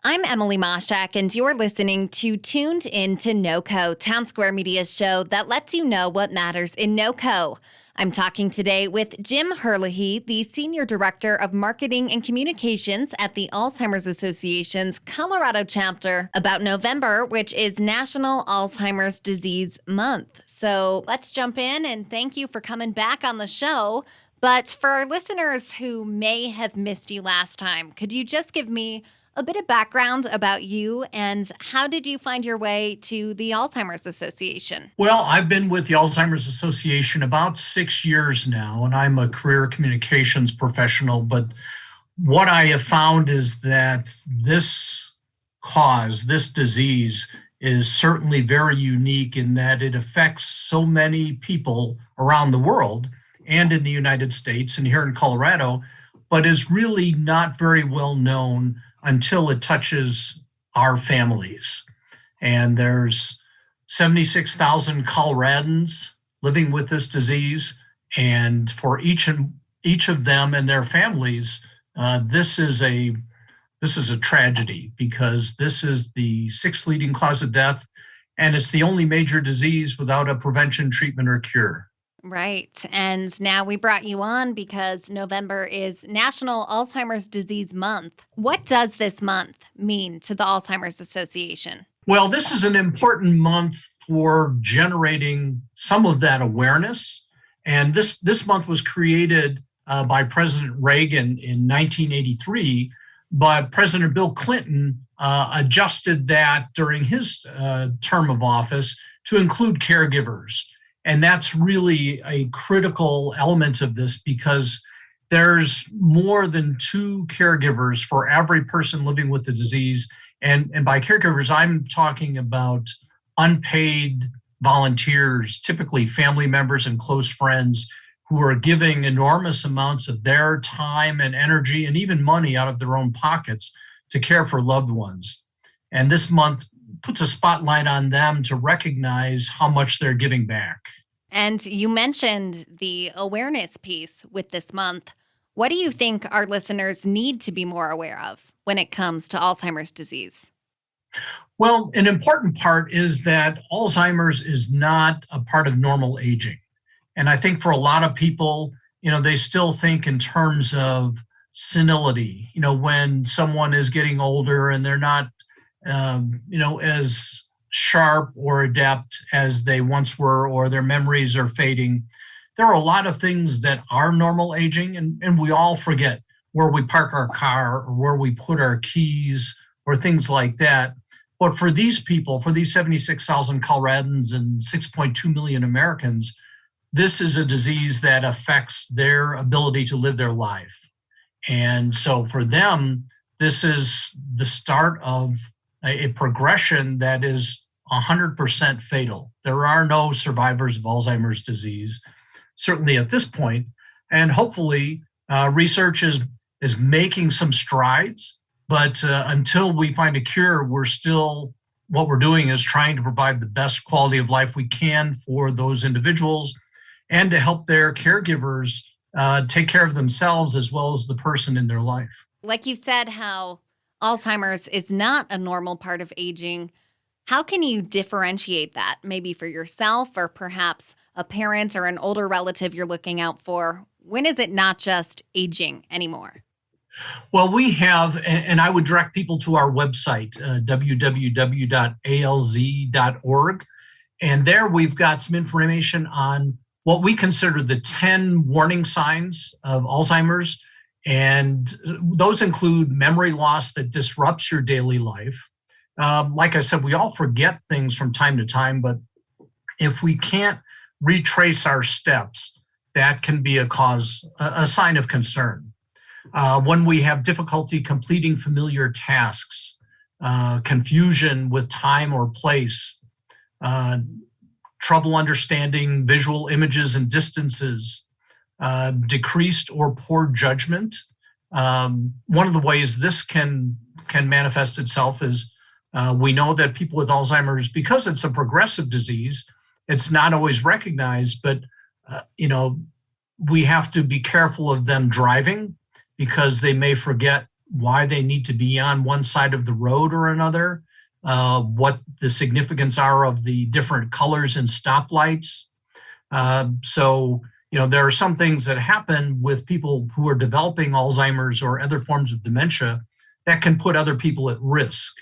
I'm Emily Mashak, and you're listening to Tuned Into NoCo, Town Square Media's show that lets you know what matters in NoCo. I'm talking today with Jim Herlihy, the Senior Director of Marketing and Communications at the Alzheimers Association's Colorado chapter, about November, which is National Alzheimer's Disease Month. So let's jump in, and thank you for coming back on the show. But for our listeners who may have missed you last time, could you just give me a bit of background about you and how did you find your way to the Alzheimer's Association? Well, I've been with the Alzheimer's Association about 6 years now, and I'm a career communications professional. But what I have found is that this disease, is certainly very unique in that it affects so many people around the world and in the United States and here in Colorado, but is really not very well known until it touches our families. And there's 76,000 Coloradans living with this disease. And for each of them and their families, this is a tragedy because this is the sixth leading cause of death, and it's the only major disease without a prevention, treatment, or cure. Right. And now we brought you on because November is National Alzheimer's Disease Month. What does this month mean to the Alzheimer's Association? Well, this is an important month for generating some of that awareness. And this month was created by President Reagan in 1983, but President Bill Clinton adjusted that during his term of office to include caregivers. And that's really a critical element of this because there's more than 2 caregivers for every person living with the disease. And by caregivers, I'm talking about unpaid volunteers, typically family members and close friends who are giving enormous amounts of their time and energy and even money out of their own pockets to care for loved ones. And this month puts a spotlight on them to recognize how much they're giving back. And you mentioned the awareness piece with this month. What do you think our listeners need to be more aware of when it comes to Alzheimer's disease? Well, an important part is that Alzheimer's is not a part of normal aging. And I think for a lot of people, they still think in terms of senility, when someone is getting older and they're not, as sharp or adept as they once were, or their memories are fading. There are a lot of things that are normal aging, and we all forget where we park our car or where we put our keys or things like that. But for these people, for these 76,000 Coloradans and 6.2 million Americans, this is a disease that affects their ability to live their life. And so for them, this is the start of a progression that is 100% fatal. There are no survivors of Alzheimer's disease, certainly at this point. And hopefully research is making some strides, but until we find a cure, what we're doing is trying to provide the best quality of life we can for those individuals and to help their caregivers take care of themselves as well as the person in their life. Like you said, how Alzheimer's is not a normal part of aging. How can you differentiate that, maybe for yourself or perhaps a parent or an older relative you're looking out for? When is it not just aging anymore? Well, we have, and I would direct people to our website, www.alz.org. And there we've got some information on what we consider the 10 warning signs of Alzheimer's. And those include memory loss that disrupts your daily life. Like I said, we all forget things from time to time, but if we can't retrace our steps, that can be a sign of concern. When we have difficulty completing familiar tasks, confusion with time or place, trouble understanding visual images and distances, decreased or poor judgment. One of the ways this can manifest itself is we know that people with Alzheimer's, because it's a progressive disease, it's not always recognized, but we have to be careful of them driving because they may forget why they need to be on one side of the road or another, what the significance are of the different colors and stoplights. So, there are some things that happen with people who are developing Alzheimer's or other forms of dementia that can put other people at risk.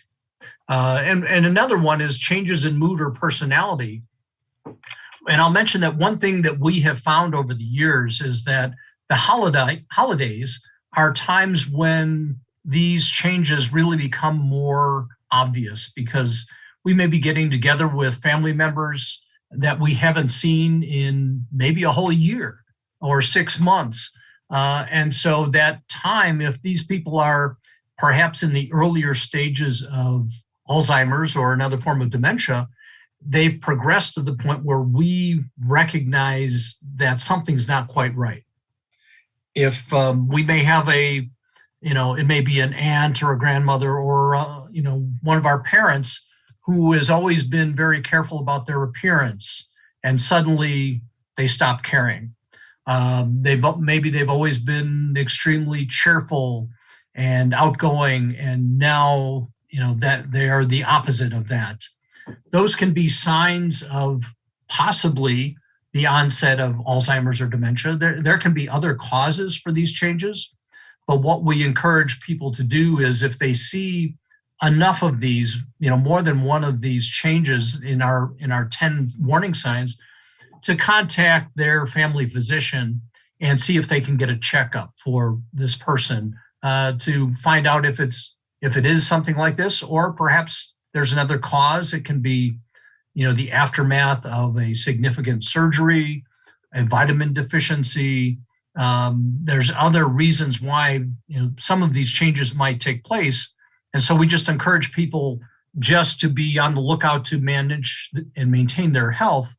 And another one is changes in mood or personality. And I'll mention that one thing that we have found over the years is that the holidays are times when these changes really become more obvious, because we may be getting together with family members that we haven't seen in maybe a whole year or 6 months. And so that time, if these people are perhaps in the earlier stages of Alzheimer's or another form of dementia, they've progressed to the point where we recognize that something's not quite right. If we may have it may be an aunt or a grandmother or, one of our parents who has always been very careful about their appearance, and suddenly they stop caring. They've always been extremely cheerful and outgoing, and now, that they are the opposite of that. Those can be signs of possibly the onset of Alzheimer's or dementia. There can be other causes for these changes, but what we encourage people to do is, if they see enough of these, more than one of these changes in our 10 warning signs, to contact their family physician and see if they can get a checkup for this person, to find out if it is something like this, or perhaps there's another cause. It can be, the aftermath of a significant surgery, a vitamin deficiency. There's other reasons why, some of these changes might take place. And so we just encourage people just to be on the lookout to manage and maintain their health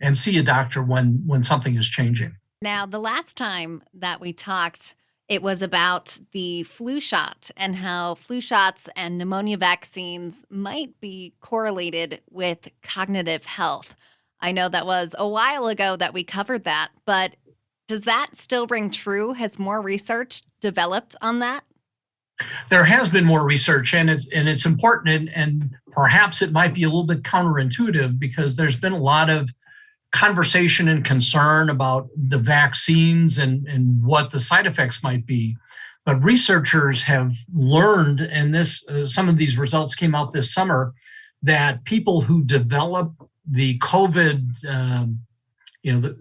and see a doctor when something is changing. Now, the last time that we talked, it was about the flu shot and how flu shots and pneumonia vaccines might be correlated with cognitive health. I know that was a while ago that we covered that, but does that still ring true? Has more research developed on that? There has been more research, and it's important, and perhaps it might be a little bit counterintuitive, because there's been a lot of conversation and concern about the vaccines and what the side effects might be. But researchers have learned, and some of these results came out this summer, that people who develop the COVID, the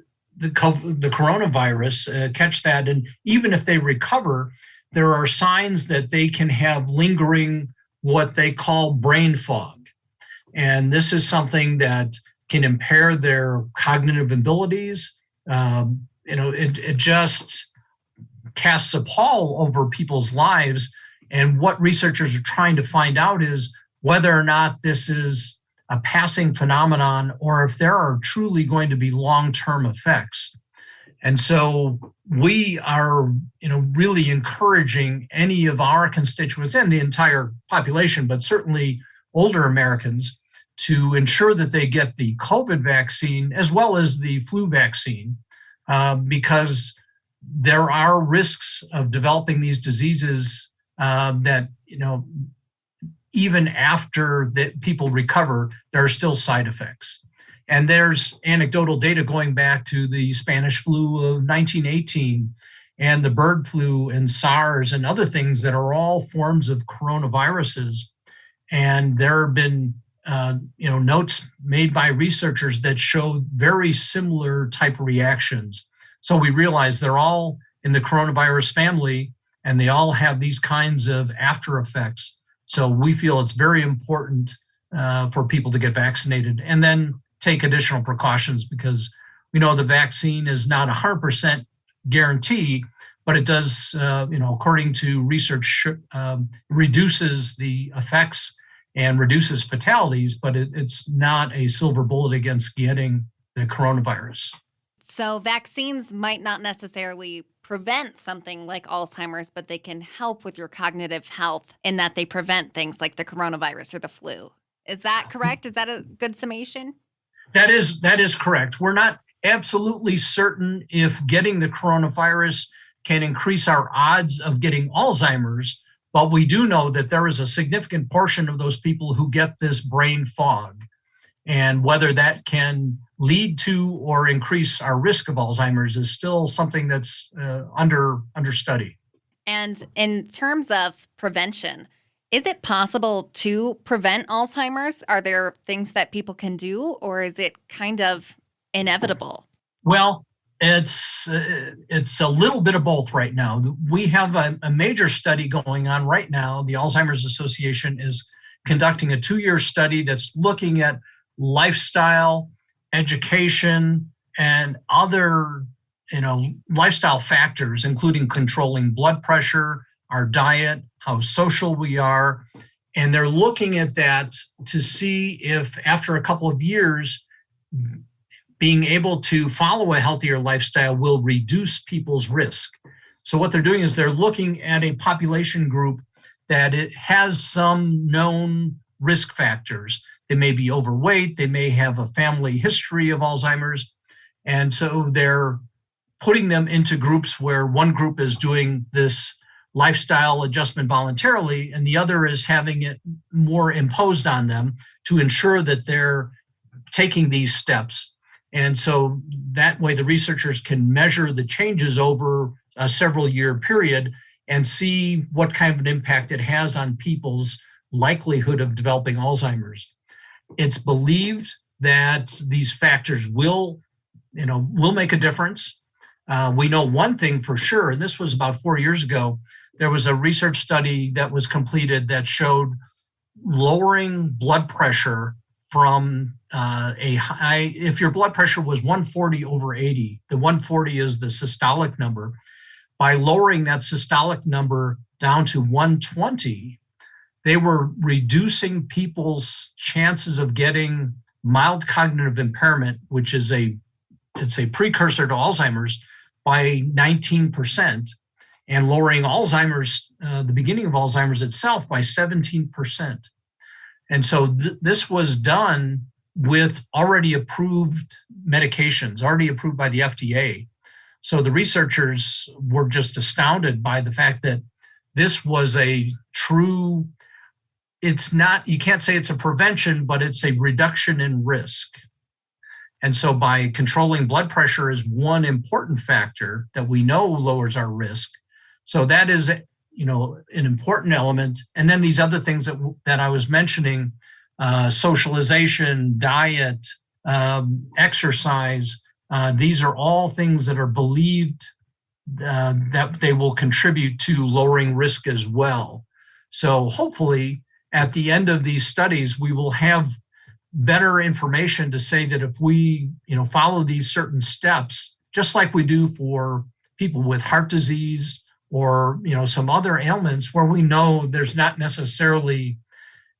coronavirus, catch that, and even if they recover, there are signs that they can have lingering, what they call brain fog. And this is something that can impair their cognitive abilities. It just casts a pall over people's lives. And what researchers are trying to find out is whether or not this is a passing phenomenon, or if there are truly going to be long-term effects. And so we are, really encouraging any of our constituents and the entire population, but certainly older Americans, to ensure that they get the COVID vaccine as well as the flu vaccine, because there are risks of developing these diseases that, even after that people recover, there are still side effects. And there's anecdotal data going back to the Spanish flu of 1918 and the bird flu and SARS and other things that are all forms of coronaviruses. And there have been notes made by researchers that show very similar type of reactions. So we realize they're all in the coronavirus family, and they all have these kinds of after effects. So we feel it's very important for people to get vaccinated and then take additional precautions, because we know the vaccine is not 100% guarantee, but it does, according to research, reduces the effects and reduces fatalities, but it's not a silver bullet against getting the coronavirus. So vaccines might not necessarily prevent something like Alzheimer's, but they can help with your cognitive health in that they prevent things like the coronavirus or the flu. Is that correct? Is that a good summation? That is correct. We're not absolutely certain if getting the coronavirus can increase our odds of getting Alzheimer's, But we do know that there is a significant portion of those people who get this brain fog. And whether that can lead to or increase our risk of Alzheimer's is still something that's under study. And in terms of prevention, is it possible to prevent Alzheimer's? Are there things that people can do, or is it kind of inevitable? Well, it's a little bit of both right now. We have a major study going on right now. The Alzheimer's Association is conducting a 2-year study that's looking at lifestyle, education, and other lifestyle factors, including controlling blood pressure, our diet, how social we are. And they're looking at that to see if after a couple of years, being able to follow a healthier lifestyle will reduce people's risk. So what they're doing is they're looking at a population group that it has some known risk factors. They may be overweight, they may have a family history of Alzheimer's. And so they're putting them into groups where one group is doing this lifestyle adjustment voluntarily, and the other is having it more imposed on them to ensure that they're taking these steps. And so that way the researchers can measure the changes over a several year period and see what kind of an impact it has on people's likelihood of developing Alzheimer's. It's believed that these factors will make a difference. We know one thing for sure, and this was about 4 years ago. There was a research study that was completed that showed lowering blood pressure from if your blood pressure was 140/80, the 140 is the systolic number. By lowering that systolic number down to 120, they were reducing people's chances of getting mild cognitive impairment, which is it's a precursor to Alzheimer's, by 19%, and lowering Alzheimer's, the beginning of Alzheimer's itself, by 17%. And so this was done with already approved medications, already approved by the FDA. So the researchers were just astounded by the fact that this was a true, you can't say it's a prevention, but it's a reduction in risk. And so by controlling blood pressure is one important factor that we know lowers our risk. So that is an important element. And then these other things that I was mentioning, socialization, diet, exercise, these are all things that are believed that they will contribute to lowering risk as well. So hopefully at the end of these studies, we will have better information to say that if we follow these certain steps, just like we do for people with heart disease or some other ailments where we know there's not necessarily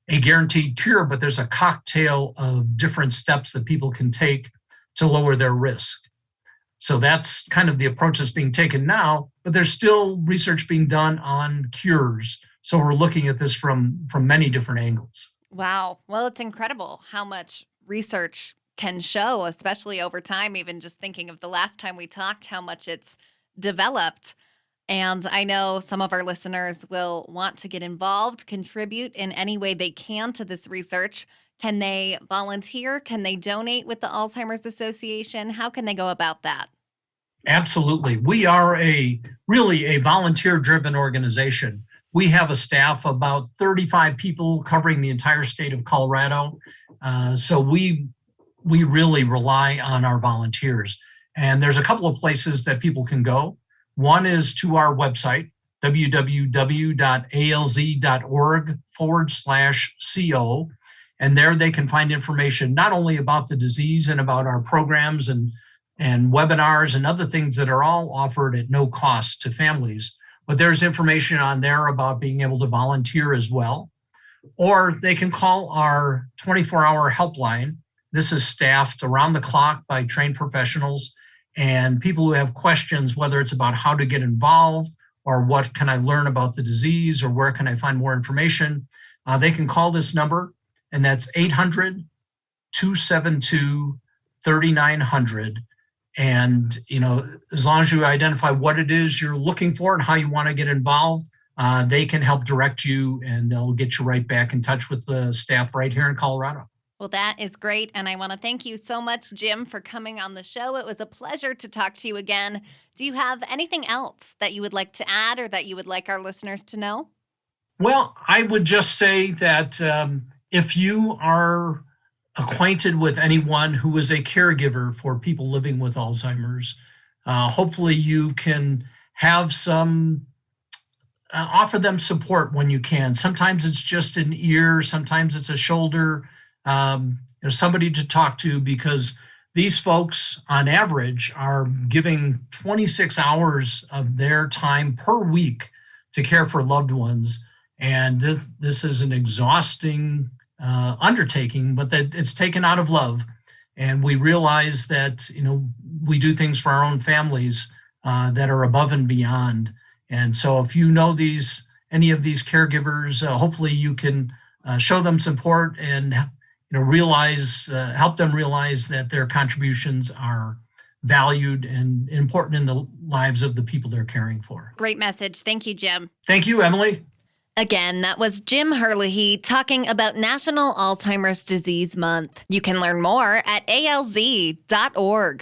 a guaranteed cure, but there's a cocktail of different steps that people can take to lower their risk. So that's kind of the approach that's being taken now, but there's still research being done on cures. So we're looking at this from many different angles. Wow. Well, it's incredible how much research can show, especially over time, even just thinking of the last time we talked, how much it's developed. And I know some of our listeners will want to get involved, contribute in any way they can to this research. Can they volunteer? Can they donate with the Alzheimer's Association? How can they go about that? Absolutely. We are really a volunteer-driven organization. We have a staff of about 35 people covering the entire state of Colorado. So we really rely on our volunteers. And there's a couple of places that people can go. One is to our website, www.alz.org/CO. And there they can find information not only about the disease and about our programs and webinars and other things that are all offered at no cost to families, but there's information on there about being able to volunteer as well. Or they can call our 24-hour helpline. This is staffed around the clock by trained professionals and people who have questions, whether it's about how to get involved or what can I learn about the disease or where can I find more information. They can call this number, and that's 800-272-3900. And, as long as you identify what it is you're looking for and how you want to get involved, they can help direct you, and they'll get you right back in touch with the staff right here in Colorado. Well, that is great. And I want to thank you so much, Jim, for coming on the show. It was a pleasure to talk to you again. Do you have anything else that you would like to add or that you would like our listeners to know? Well, I would just say that if you are acquainted with anyone who is a caregiver for people living with Alzheimer's, hopefully you can have some offer them support when you can. Sometimes it's just an ear, sometimes it's a shoulder, somebody to talk to, because these folks on average are giving 26 hours of their time per week to care for loved ones. And this is an exhausting undertaking, but that it's taken out of love. And we realize that, we do things for our own families that are above and beyond. And so if you know any of these caregivers, hopefully you can show them support and help them realize that their contributions are valued and important in the lives of the people they're caring for. Great message. Thank you, Jim. Thank you, Emily. Again, that was Jim Herlihy talking about National Alzheimer's Disease Month. You can learn more at alz.org.